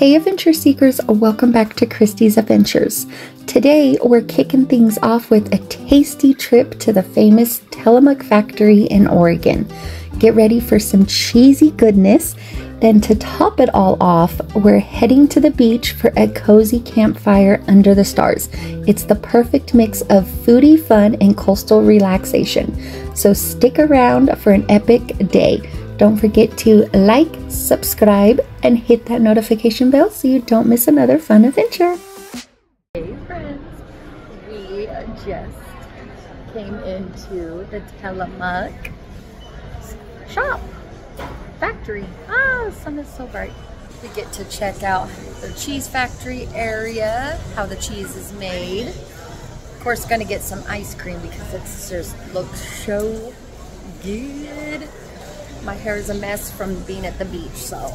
Hey Adventure Seekers, welcome back to Christy's Adventures. Today we're kicking things off with a tasty trip to the famous Tillamook factory in Oregon. Get ready for some cheesy goodness. Then to top it all off, we're heading to the beach for a cozy campfire under the stars. It's the perfect mix of foodie fun and coastal relaxation. So stick around for an epic day. Don't forget to like, subscribe, and hit that notification bell so you don't miss another fun adventure. Hey friends, we just came into the Tillamook shop factory. The sun is so bright. We get to check out the cheese factory area, how the cheese is made. Of course, gonna get some ice cream because it just looks so good. My hair is a mess from being at the beach, so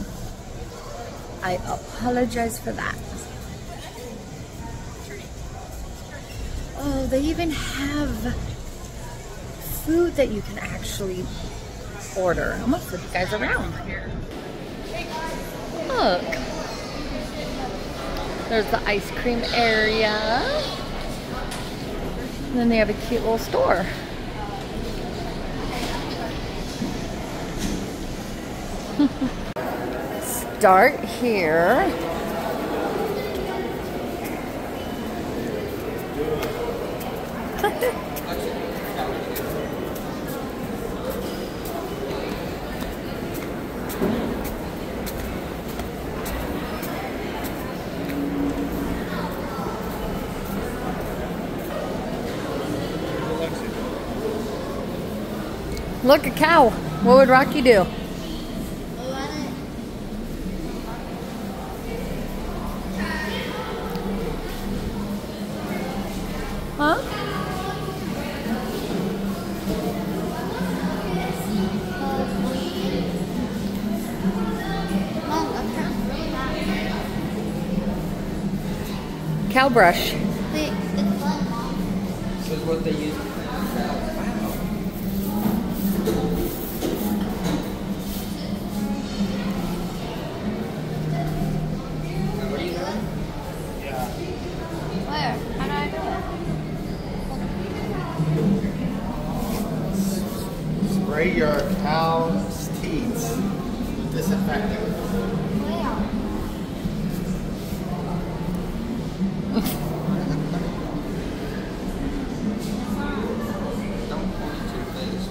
I apologize for that. Oh, they even have food that you can actually order. I'm gonna flip you guys around here. Look, there's the ice cream area, and then they have a cute little store. Start here. Look, a cow. What would Rocky do? Huh? Cow brush. Wait, it's fun, Mom. This is what they use. Where? How do I do it? Spray your cow's teeth with disinfectant. Don't point to your face.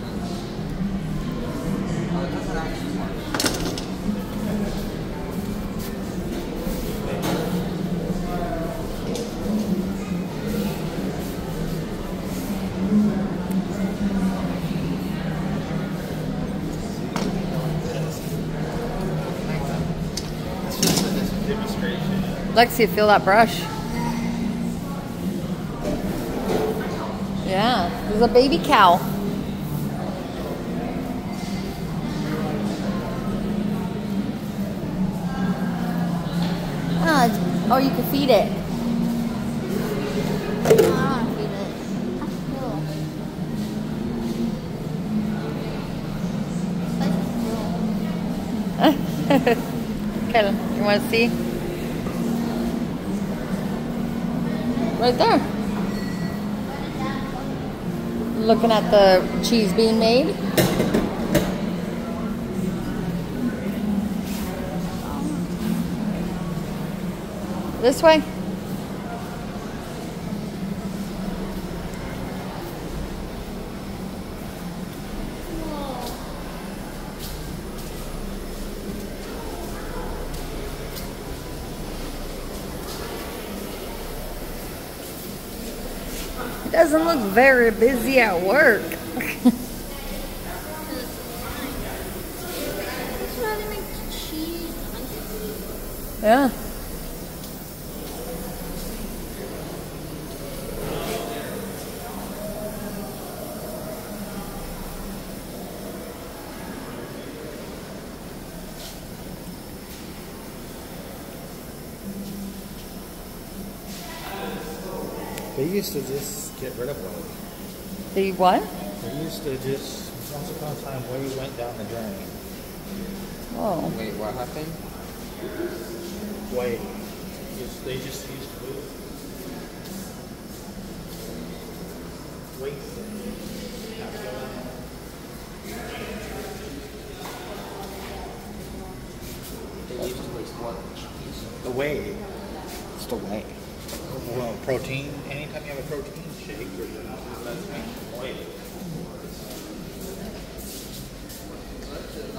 Oh, it doesn't actually work. Lexi, feel that brush. Yeah, there's a baby cow. Oh, you can feed it. I don't want to feed it. That's cool. Okay, you want to see? Right there. Looking at the cheese being made. This way. It doesn't look very busy at work. That's why they make cheese. Yeah. They used to just get rid of one. The what? They used to just, once upon a time, way went down the drain. Oh. Wait, what happened? Wait. They just used to move. Wait. They used to waste what? The whey. It's the whey. Well, protein. Anytime you have a protein shake, that's whey.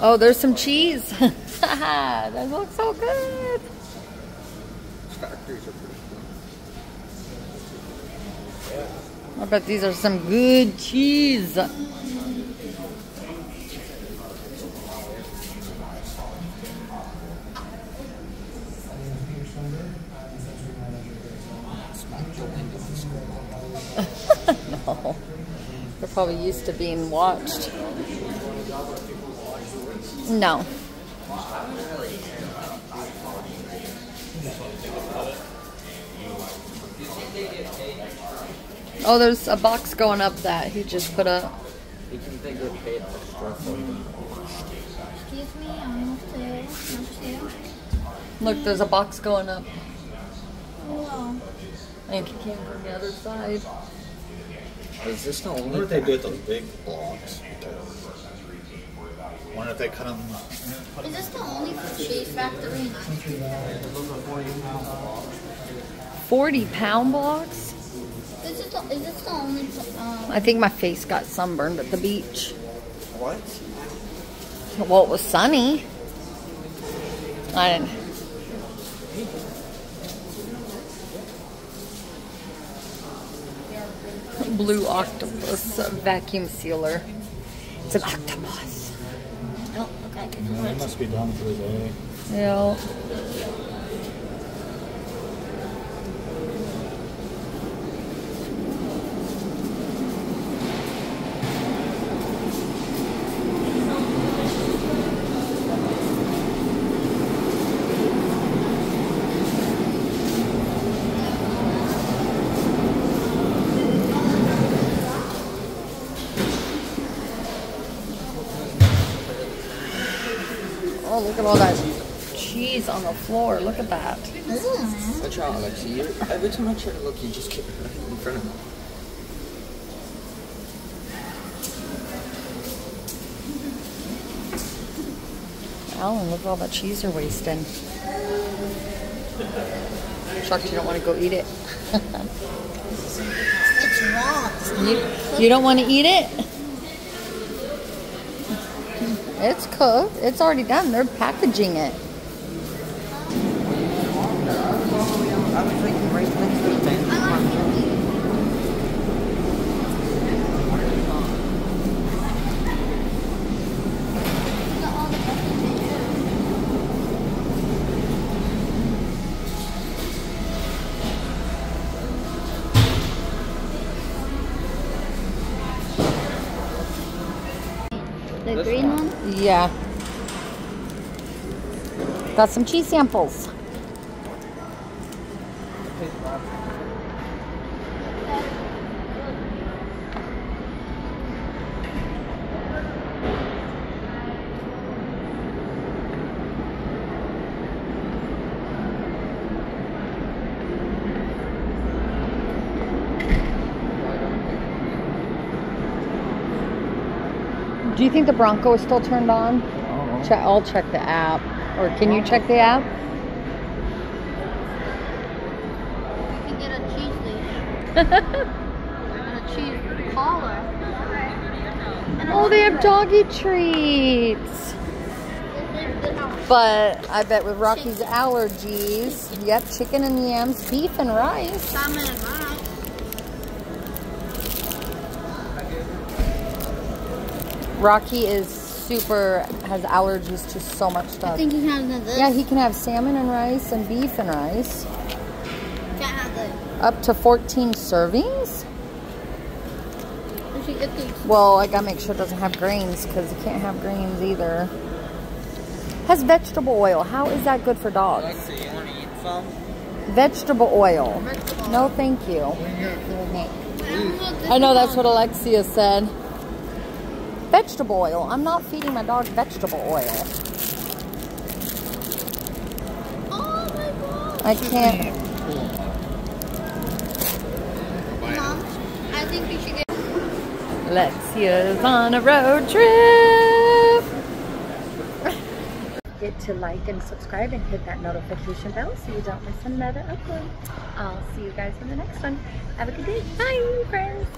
Oh, there's some cheese. That looks so good. Factories are pretty cool. Yeah. I bet these are some good cheese. No. They're probably used to being watched. No. Oh, there's a box going up that he just put up. You can think they're paid extra for them. Excuse me, I'm upstairs. Upstairs. Look, there's a box going up. Hello. I think he came from the other side. Is this the only? What they do with those big blocks? Wonder if they cut them. Is this the only cheese factory in Iceland? 40-pound blocks? Is this the only? I think my face got sunburned at the beach. What? Well, it was sunny. I didn't. Blue octopus vacuum sealer. It's an octopus. Oh, okay. They must be done for the day. Yeah. Oh, look at all that cheese on the floor. Look at that. Watch out, Alexi. Every time I try to look, you just get right in front of me. Alan, look at all that cheese you're wasting. Shocked you don't want to go eat it. It's raw. You don't want to eat it? It's cooked. It's already done. They're packaging it. I was thinking right next to the thing. The green one? Yeah. Got some cheese samples. Do you think the Bronco is still turned on? I'll check the app. Or can you check the app? You can get a cheese leash. And a cheese collar. And Oh, they have doggy treats. But I bet with Rocky's allergies, yep, chicken and yams, beef and rice. salmon and rice. Rocky has allergies to so much I stuff. think he has this. Yeah, he can have salmon and rice and beef and rice. Can't have this. Up to 14 servings? We should get these. Well, I gotta make sure it doesn't have grains because you can't have grains either. Has vegetable oil. How is that good for dogs? Alexi, you want to eat some? Vegetable oil. No, thank you. I know that's what Alexia said. Vegetable oil. I'm not feeding my dog vegetable oil. Oh my god. I can't. Mom, I think we should get. Lexia's on a road trip. Get to like and subscribe and hit that notification bell so you don't miss another upload. I'll see you guys in the next one. Have a good day. Bye, friends.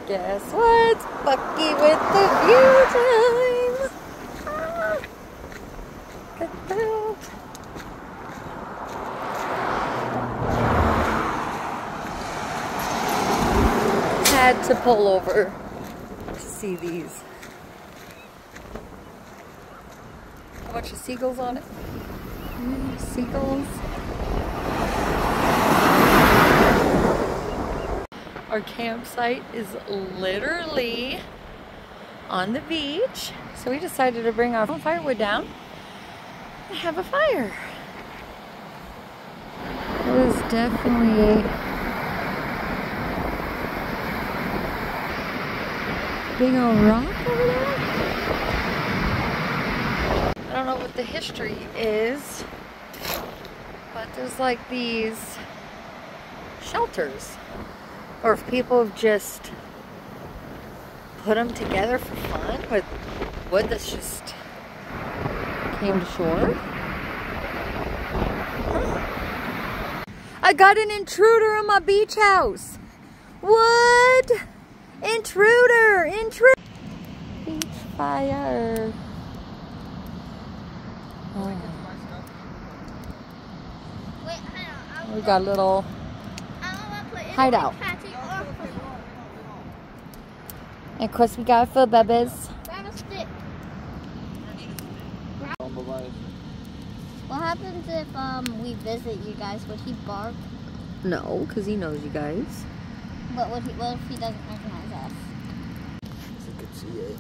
Guess what? Bucky with the view time. Ah, look at that. Had to pull over to see these. A bunch of seagulls on it. Seagulls. Our campsite is literally on the beach, so we decided to bring our firewood down and have a fire. It was definitely big old rock over there. I don't know what the history is, but there's like these shelters. Or if people have just put them together for fun with wood that's just came to shore. Huh. I got an intruder in my beach house. What? Intruder! Intruder! Beach fire. Oh. Wait, hang on. We got a little hideout. And of course we got food bubbles. Grab a stick. What happens if we visit you guys? Would he bark? No, because he knows you guys. What if he doesn't recognize us? You could see it.